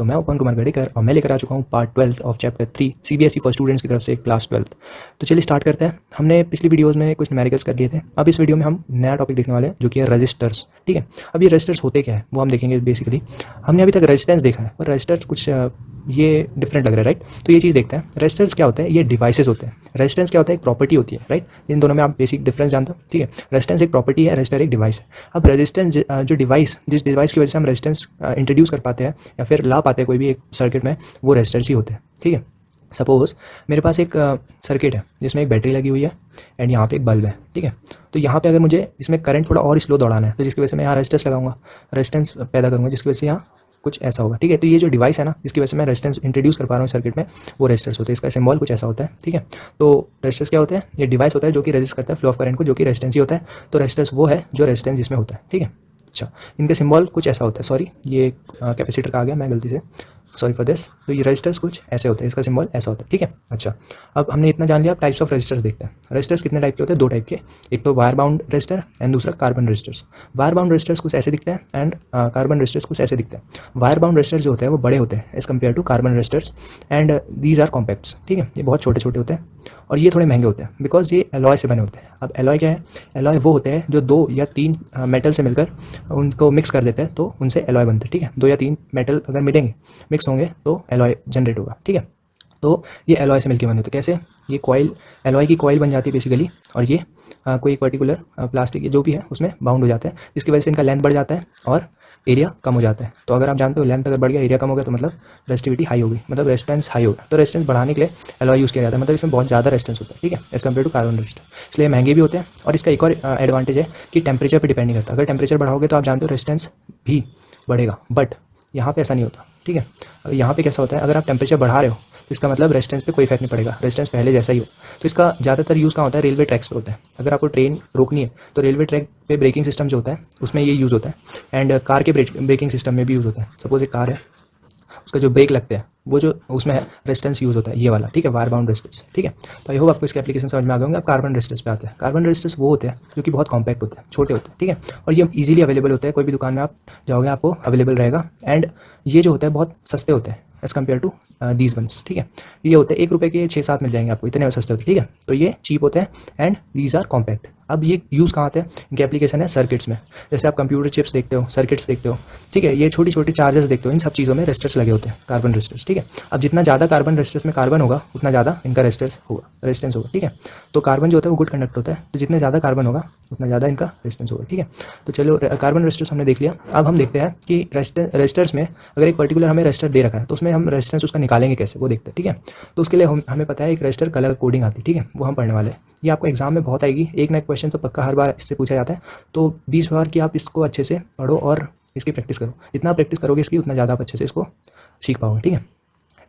दोस्तों, मैं पवन कुमार गढ़ेकर और मैं लेकर आ चुका हूँ part 12 of chapter 3 CBSE for students की तरफ से क्लास 12। तो चलिए स्टार्ट करते हैं। हमने पिछली वीडियोस में कुछ न्यूमेरिकल्स कर लिए थे। अब इस वीडियो में हम नया टॉपिक देखने वाले हैं जो कि है रजिस्टर्स। ठीक है, अब ये रजिस्टर्स होते क्या है वो हम देखेंगे। बेसिकली हमने अभी तक रेजिस्टेंस देखा है, पर रजिस्टर्स कुछ ये डिफरेंट लग रहा है, राइट। तो ये चीज़ देखते हैं। रजिस्टर्स क्या होता है, ये डिवाइसेस होते हैं। रेजिस्टेंस क्या होता है, एक प्रॉपर्टी होती है, राइट। इन दोनों में आप बेसिक डिफरेंस जानते हो, ठीक है। रेजिस्टेंस एक प्रॉपर्टी है, रजिस्टर एक डिवाइस है। अब रेजिस्टेंस जो डिवाइस, जिस डिवाइस की वजह से हम रेजिस्टेंस इंट्रोड्यूस कर पाते हैं या फिर ला पाते हैं कोई भी एक सर्किट में, वो रेजिस्टर्स ही होते हैं, ठीक है। सपोज मेरे पास एक सर्किट है जिसमें एक बैटरी लगी हुई है एंड यहाँ पे एक बल्ब है, ठीक है। तो यहाँ पे अगर मुझे इसमें करंट थोड़ा और स्लो दौड़ाना है तो जिसकी वजह से मैं यहाँ रेजिस्टेंस लगाऊंगा, रेजिस्टेंस पैदा करूँगा, जिसकी वजह से यहाँ कुछ ऐसा होगा, ठीक है। तो ये जो डिवाइस है ना, जिसकी वजह से मैं रेजिस्टेंस इंट्रोड्यूस कर पा रहा हूँ सर्किट में, वो रेजिस्टर्स होते हैं। इसका सिंबल कुछ ऐसा होता है, ठीक है। तो रेजिस्टर्स क्या होते हैं, ये डिवाइस होता है जो कि रेजिस्ट करता है फ्लो ऑफ करंट को, जो कि रेजिस्टेंस ही होता है। तो रेजिस्टर्स वो है जो रेजिस्टेंस जिसमें होता है, ठीक है। अच्छा, इनका सिंबल कुछ ऐसा होता है। सॉरी, ये कैपेसिटर का आ गया, मैं गलती से, सॉरी फॉर दिस। तो ये रजिस्टर्स कुछ ऐसे होते हैं, इसका सिंबल ऐसा होता है, ठीक है। अच्छा, अब हमने इतना जान लिया। अब टाइप्स ऑफ रजिस्टर्स देखते हैं। रजिस्टर्स कितने टाइप के होते हैं, दो टाइप के। एक तो वायर बाउंड रजिस्टर एंड दूसरा carbon resistors. Wire wound resistors कुछ ऐसे दिखते हैं एंड कार्बन रजिस्टर्स कुछ ऐसे दिखते हैं। वायर बाउंड रजिस्टर्स जो होते हैं वो बड़े होते हैं as compare to carbon resistors and these are compacts, ठीक है। ये बहुत छोटे छोटे होते हैं और ये थोड़े महंगे होते हैं बिकॉज ये एलॉय से बने होते हैं। अब एलॉय क्या है, एलॉय वो होते हैं जो 2 या 3 मेटल से मिलकर उनको मिक्स कर देते हैं तो उनसे एलॉय बनते हैं, ठीक है। 2 या 3 मेटल अगर मिलेंगे, मिक्स होंगे तो एलॉय जनरेट होगा, ठीक है। तो ये एलॉय से मिलकर बने होते हैं। कैसे, ये कॉइल, एलॉय की कॉइल बन जाती है बेसिकली, और ये कोई एक पर्टिकुलर प्लास्टिक जो भी है उसमें बाउंड हो जाता है, जिसकी वजह से इनका लेंथ बढ़ जाता है और एरिया कम हो जाता है। तो अगर आप जानते हो लेंथ अगर बढ़ गया, एरिया कम हो गया, तो मतलब रेजिस्टिविटी हाई होगी, मतलब रेजिस्टेंस हाई होगा। तो रेजिस्टेंस बढ़ाने के लिए एलॉय यूज़ किया जाता है, मतलब इसमें बहुत ज़्यादा रेजिस्टेंस होता है, ठीक है, as compare to carbon resistor. इसलिए महंगे भी होते हैं। और इसका एक और एडवांटेज है कि टेम्परेचर पर डिपेंड नहीं करता। अगर टेम्परेचर बढ़ाओगे तो आप जानते हो रेजिस्टेंस भी बढ़ेगा, बट यहाँ पे ऐसा नहीं होता, ठीक है। यहाँ पे कैसा होता है, अगर आप टेम्परेचर बढ़ा रहे हो तो इसका मतलब रेजिस्टेंस पे कोई इफेक्ट नहीं पड़ेगा, रेजिस्टेंस पहले जैसा ही हो। तो इसका ज़्यादातर यूज़ कहाँ होता है, रेलवे ट्रैक्स पर होता है। अगर आपको ट्रेन रोकनी है तो रेलवे ट्रैक पे ब्रेकिंग सिस्टम जो होता है उसमें ये यूज़ होता है एंड कार के ब्रेकिंग सिस्टम में भी यूज़ होता है। सपोज एक कार है, उसका जो ब्रेक लगते हैं वो जो उसमें है रेजिस्टेंस यूज़ होता है, ये वाला, ठीक है, वायर बाउंड रेजिस्टेंस, ठीक है। तो आई होप आपको इसके एप्लीकेशन समझ में आ गए होंगे। अब कार्बन रेजिस्टेंस पे आते हैं। कार्बन रेजिस्टेंस वो होते हैं जो कि बहुत कॉम्पैक्ट होते हैं, छोटे होते हैं, ठीक है। और ये इजीली अवेलेबल होते हैं, कोई भी दुकान में आप जाओगे आपको अवेलेबल रहेगा। एंड ये जो होता है बहुत सस्ते होते हैं as compare to these ones, ठीक है। ये होते हैं 1 रुपये के 6-7 मिल जाएंगे आपको, इतने सस्ते होते हैं, ठीक है। तो ये चीप होते हैं एंड दीज आर कॉम्पैक्ट। अब ये यूज़ कहाँ आते हैं, इनके एप्लीकेशन है सर्किट्स में। जैसे आप कंप्यूटर चिप्स देखते हो, सर्किट्स देखते हो, ठीक है, ये छोटी छोटी चार्जर्स देखते हो, इन सब चीज़ों में रेजिस्टर्स लगे होते हैं, कार्बन रेजिस्टर्स, ठीक है। अब जितना ज़्यादा कार्बन रेजिस्टर्स में कार्बन होगा उतना ज़्यादा इनका रेजिस्टेंस होगा, ठीक है। तो कार्बन जो होता है वो गुड कंडक्टर होता है, तो जितने ज़्यादा कार्बन होगा उतना ज़्यादा इनका रेजिस्टेंस होगा, ठीक है। तो चलो कार्बन रेजिस्टर्स हमने देख लिया। अब हम देखते हैं कि रेजिस्टर्स में अगर एक पर्टिकुलर हमें रेजिस्टर दे रखा है तो उसमें हम रेजिस्टेंस उसका निकालेंगे कैसे, वो देखते हैं, ठीक है। तो उसके लिए हमें पता है एक रजिस्टर कलर कोडिंग आती है, ठीक है, वो हम पढ़ने वाले हैं। ये आपको एग्जाम में बहुत आएगी, एक ना एक क्वेश्चन तो पक्का हर बार इससे पूछा जाता है। तो 20 बार की आप इसको अच्छे से पढ़ो और इसकी प्रैक्टिस करो। जितना प्रैक्टिस करोगे इसकी उतना ज़्यादा आप अच्छे से इसको सीख पाओगे, ठीक है।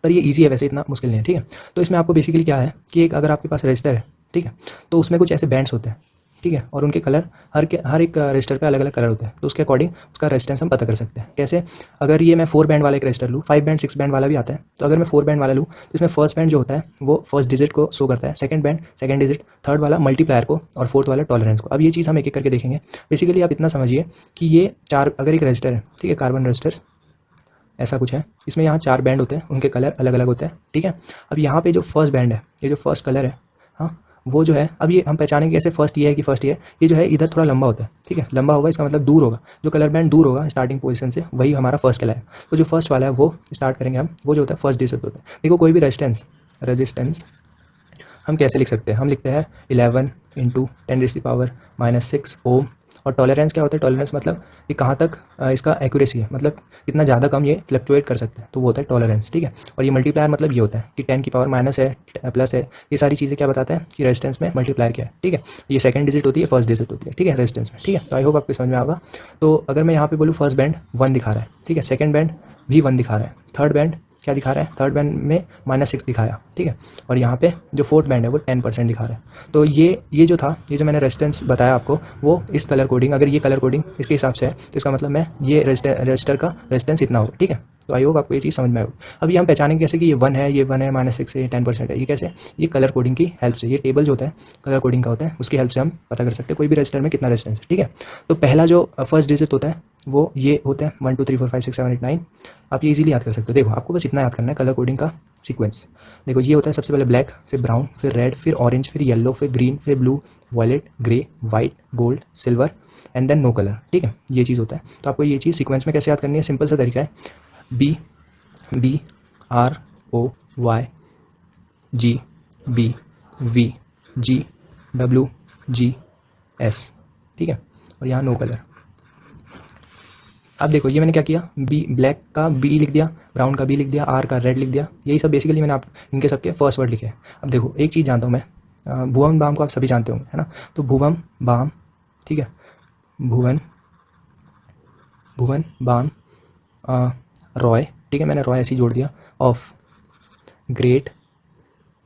पर ये ईजी है, वैसे इतना मुश्किल नहीं है, ठीक है। तो इसमें आपको बेसिकली क्या है कि एक अगर आपके पास रजिस्टर है, ठीक है, तो उसमें कुछ ऐसे बैंड्स होते हैं, ठीक है, और उनके कलर हर एक रजिस्टर पे अलग अलग कलर होते हैं। तो उसके अकॉर्डिंग उसका रेजिस्टेंस हम पता कर सकते हैं। कैसे, अगर ये मैं 4 बैंड वाला एक रजिस्टर लूँ, 5 बैंड 6 बैंड वाला भी आता है। तो अगर मैं 4 बैंड वाला लूँ तो इसमें फर्स्ट बैंड जो होता है वो फर्स्ट डिजिट को शो करता है, second band second digit, third वाला मल्टीप्लायर को और फोर्थ वाला टॉलरेंस को। अब ये चीज़ हम एक एक करके देखेंगे। बेसिकली आप इतना समझिए कि ये 4, अगर एक रजिस्टर है, ठीक है, कार्बन रजिस्टर ऐसा कुछ है, इसमें यहाँ 4 बैंड होते हैं, उनके कलर अलग अलग होते हैं, ठीक है। अब यहाँ पे जो फर्स्ट बैंड है, ये जो फर्स्ट कलर है, हाँ, वो जो है, अब ये हम पहचानेंगे कैसे, फर्स्ट ये है कि फर्स्ट ये जो है इधर थोड़ा लंबा होता है, ठीक है, लंबा होगा, इसका मतलब दूर होगा। जो कलर बैंड दूर होगा स्टार्टिंग पोजीशन से, वही हमारा फर्स्ट कलर है। तो जो फर्स्ट वाला है वो स्टार्ट करेंगे हम, वो जो होता है फर्स्ट डिजिट होता है। देखो, कोई भी रेजिस्टेंस हम कैसे लिख सकते हैं, हम लिखते हैं 11 × 10⁻⁻6 ओम। और टॉलरेंस क्या होता है, टॉलरेंस मतलब कि कहाँ तक इसका एक्यूरेसी है, मतलब कितना ज़्यादा कम ये फ्लक्चुएट कर सकता है, तो वो होता है टॉलरेंस, ठीक है। और ये मल्टीप्लायर मतलब ये होता है कि 10 की पावर माइनस है, प्लस है, ये सारी चीज़ें क्या बताता है कि रेजिस्टेंस में मल्टीप्लायर क्या है, ठीक है। ये सेकंड डिजिट होती है, फर्स्ट डिजिट होती है, ठीक है, रेजिस्टेंस में, ठीक है। तो आई होप आपको समझ में आएगा। तो अगर मैं यहाँ पे बोलूँ फर्स्ट बैंड 1 दिखा रहा है, ठीक है, सेकंड बैंड भी 1 दिखा रहा है, थर्ड बैंड क्या दिखा रहा है, थर्ड बैंड में -6 दिखाया, ठीक है। और यहाँ पे जो फोर्थ बैंड है वो 10% दिखा रहा है। तो ये जो था, ये जो मैंने रेजिस्टेंस बताया आपको, वो इस कलर कोडिंग, अगर ये कलर कोडिंग इसके हिसाब से है तो इसका मतलब मैं ये रजिस्टर का रेजिस्टेंस इतना होगा, ठीक है। तो आई होप आपको ये चीज़ समझ में आएगी। अभी हम पहचानेंगे कैसे कि ये 1 है, ये 1 है, -6 है, ये 10% है। ये कैसे? ये कलर कोडिंग की हेल्प से, ये टेबल जो होता है कलर कोडिंग का होता है, उसकी हेल्प से हम पता कर सकते हैं कोई भी रजिस्टर में कितना रेजिस्टेंस है। ठीक है, तो पहला जो फर्स्ट डिजिट होता है वो ये होता है 1 2 3 4 5 6 7 8 9। आप ये इजीली याद कर सकते हो। देखो आपको बस इतना याद करना है कलर कोडिंग का सीक्वेंस। देखो ये होता है सबसे पहले ब्लैक, फिर ब्राउन, फिर रेड, फिर ऑरेंज, फिर येलो, फिर ग्रीन, फिर blue, violet, grey, white, gold, silver and then no colour. ठीक है, ये चीज़ होता है। तो आपको ये चीज़ सीक्वेंस में कैसे याद करनी है? सिंपल सा तरीका है, B R O Y G B V G W G S. ठीक है, और यहाँ नो कलर। अब देखो ये मैंने क्या किया, बी ब्लैक का बी लिख दिया, ब्राउन का बी लिख दिया, आर का रेड लिख दिया। यही सब बेसिकली मैंने आप इनके सबके फर्स्ट वर्ड लिखे हैं। अब देखो एक चीज़ जानता हूँ मैं, भुवन बाम को आप सभी जानते होंगे, है ना? तो भुवन बाम, ठीक है, भुवन बाम रॉय, ठीक है, मैंने रॉय ऐसे ही जोड़ दिया, of great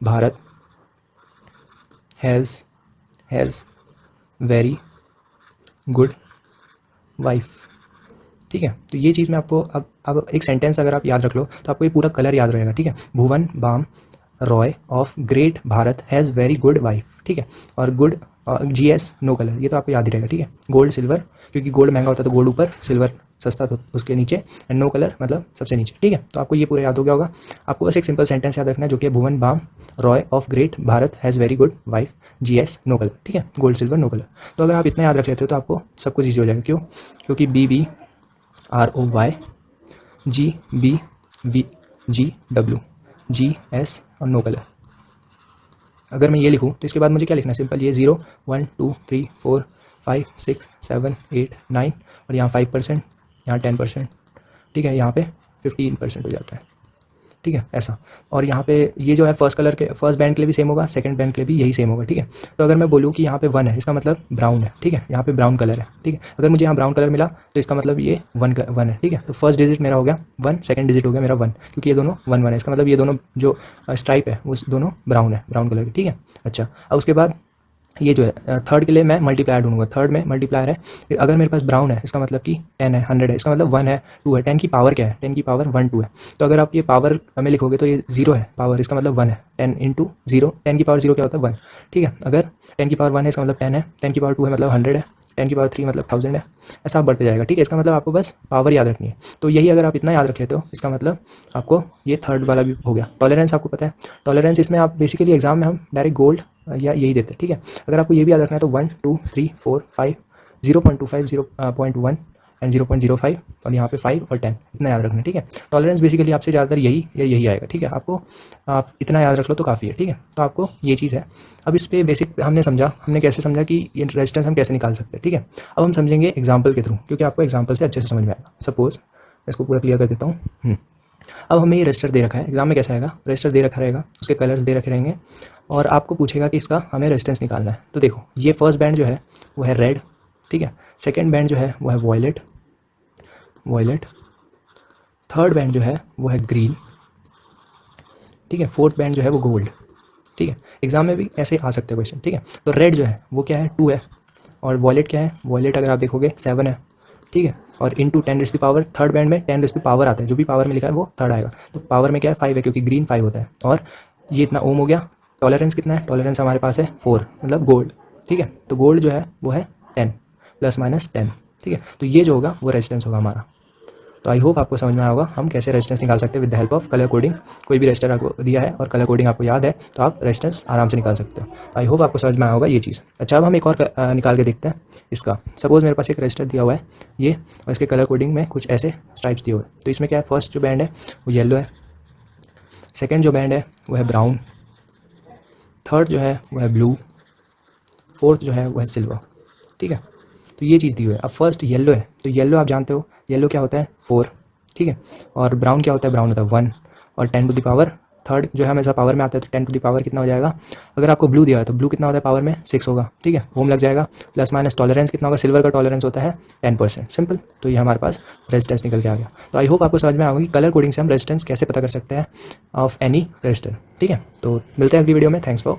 Bharat has very good wife. ठीक है, तो ये चीज़ मैं आपको अब एक सेंटेंस अगर आप याद रख लो तो आपको ये पूरा कलर याद रहेगा। ठीक है, Bhuvan Bam Roy of great Bharat has very good wife. ठीक है, और गुड GS नो कलर, ये तो आपको याद ही रहेगा। ठीक है, गोल्ड सिल्वर, क्योंकि गोल्ड महंगा होता है तो गोल्ड ऊपर, सिल्वर सस्ता तो उसके नीचे, एंड नो कलर मतलब सबसे नीचे। ठीक है, तो आपको ये पूरा याद हो गया होगा। आपको बस एक सिंपल सेंटेंस याद रखना है जो कि Bhuvan Bam Roy of great Bharat has very good wife GS no colour. ठीक है, गोल्ड सिल्वर नो कलर। तो अगर आप इतना याद रख लेते हो तो आपको सब कुछ ईजी हो जाएगा। क्यों? क्योंकि BBROY GBVGW GS और नो कलर। अगर मैं ये लिखूँ तो इसके बाद मुझे क्या लिखना है? सिंपल, ये 0 1 2 3 4 5 6 7 8 9 और यहाँ 5%, यहाँ 10%। ठीक है, यहाँ पे 15% हो जाता है। ठीक है, ऐसा। और यहाँ पे ये जो है फर्स्ट कलर के फर्स्ट बैंड के लिए भी सेम होगा, सेकंड बैंड के लिए भी यही सेम होगा। ठीक है, तो अगर मैं बोलूँ कि यहाँ पे 1 है, इसका मतलब ब्राउन है। ठीक है, यहाँ पे ब्राउन कलर है। ठीक है, अगर मुझे यहाँ ब्राउन कलर मिला तो इसका मतलब ये 1 है। ठीक है, तो फर्स्ट डिजिट मेरा हो गया 1, सेकंड डिजिट हो गया मेरा 1, क्योंकि ये दोनों 1 1 है। इसका मतलब ये दोनों जो स्ट्राइप है वो दोनों ब्राउन है, ब्राउन कलर की। ठीक है, अच्छा। अब उसके बाद ये जो है थर्ड के लिए मैं मल्टीप्लायर ढूंढूंगा। थर्ड में मल्टीप्लायर है, अगर मेरे पास ब्राउन है इसका मतलब कि 10 है, 100 है, इसका मतलब 1 है, 2 है। 10 की पावर क्या है? 10 की पावर 1 2 है। तो अगर आप ये पावर में लिखोगे तो ये 0 है पावर, इसका मतलब 1 है। 10 इंटू 0, 10 की पावर 0 क्या होता है? 1। ठीक है, अगर 10 की पावर 1 है इसका मतलब 10 है, 10 की पावर 2 है मतलब 100 है, 10 की पावर 3 मतलब 1000 है। ऐसा आप बढ़ते जाएगा। ठीक है, इसका मतलब आपको बस पावर याद रखनी है। तो यही अगर आप इतना याद रख लेते हो इसका मतलब आपको ये थर्ड वाला भी हो गया। टॉलरेंस आपको पता है, टॉलरेंस इसमें आप बेसिकली एग्जाम में हम डायरेक्ट गोल्ड या यही देते हैं। ठीक है, अगर आपको ये भी याद रखना है तो 1 2 3 4 5 0.25 0.1 एंड 0.05 और यहाँ पे 5 और 10 इतना याद रखना है। ठीक है, टॉलरेंस बेसिकली आपसे ज़्यादातर यही आएगा। ठीक है, आपको आप इतना याद रख लो तो काफ़ी है। ठीक है, तो आपको ये चीज़ है। अब इस पर बेसिक हमने कैसे समझा कि ये रेजिस्टेंस हम कैसे निकाल सकते हैं। ठीक है, अब हम समझेंगे एग्जाम्पल के थ्रू, क्योंकि आपको एग्जाम्पल से अच्छे से समझ में आएगा। सपोज इसको पूरा क्लियर कर देता हूँ। अब हमें ये रजिस्टर दे रखा है, एग्जाम में कैसा आएगा? रजिस्टर दे रखा रहेगा, उसके कलर्स दे रखे रहेंगे और आपको पूछेगा कि इसका हमें रेजिस्टेंस निकालना है। तो देखो ये फर्स्ट बैंड जो है वो है रेड। ठीक है, सेकंड बैंड जो है वो है वॉयलेट, थर्ड बैंड जो है वो है ग्रीन। ठीक है, फोर्थ बैंड जो है वो गोल्ड। ठीक है, एग्जाम में भी ऐसे आ सकते हैं क्वेश्चन। ठीक है, तो रेड जो है वो क्या है? 2 है, और वॉयलेट क्या है? वॉयलेट अगर आप देखोगे 7 है। ठीक है, और इंटू 10⁻⁴ थर्ड बैंड में 10⁻⁴ आता है, जो भी पावर में लिखा है वो थर्ड आएगा। तो पावर में क्या है? 5 है, क्योंकि ग्रीन 5 होता है। और ये इतना ओम हो गया। टॉलरेंस कितना है? टॉलरेंस हमारे पास है 4, मतलब गोल्ड। ठीक है, तो गोल्ड जो है वो है 10 ±10। ठीक है, तो ये जो होगा वो रेजिस्टेंस होगा हमारा। तो आई होप आपको समझ में आया होगा हम कैसे रेजिस्टेंस निकाल सकते हैं with the help of colour coding. कोई भी रजिस्टर आपको दिया है और कलर कोडिंग आपको याद है तो आप रेजिस्टेंस आराम से निकाल सकते हो। तो आई होप आपको समझ में आया होगा ये चीज़। अच्छा, अब हम एक और निकाल के देखते हैं इसका। सपोज मेरे पास एक रजिस्टर दिया हुआ है ये, और इसके कलर कोडिंग में कुछ ऐसे स्ट्राइप्स दिए हुए हैं। तो इसमें क्या है? फर्स्ट जो बैंड है वो येलो है, सेकेंड जो बैंड है वो है ब्राउन, थर्ड जो है वो है ब्लू, फोर्थ जो है वो है सिल्वर। ठीक है, तो ये चीज़ दी हुई है। अब फर्स्ट येलो है, तो येलो आप जानते हो येलो क्या होता है? 4। ठीक है, और ब्राउन क्या होता है? ब्राउन होता है 1, और 10⁻⁴ थर्ड जो है हमेशा पावर में आता है, तो 10⁻⁴ कितना हो जाएगा? अगर आपको ब्लू दिया है तो ब्लू कितना होता है पावर में? 6 होगा। ठीक है, ओम लग जाएगा, प्लस माइनस टॉलरेंस कितना होगा? सिल्वर का टॉलरेंस होता है 10%। सिंपल, तो ये हमारे पास रेजिस्टेंस निकल के आ गया। तो आई होप आपको समझ में आएगा कि कलर कोडिंग से हम रेजिस्टेंस कैसे पता कर सकते हैं ऑफ एनी रजिस्टर। ठीक है, तो मिलते हैं अगली वीडियो में। Thanks for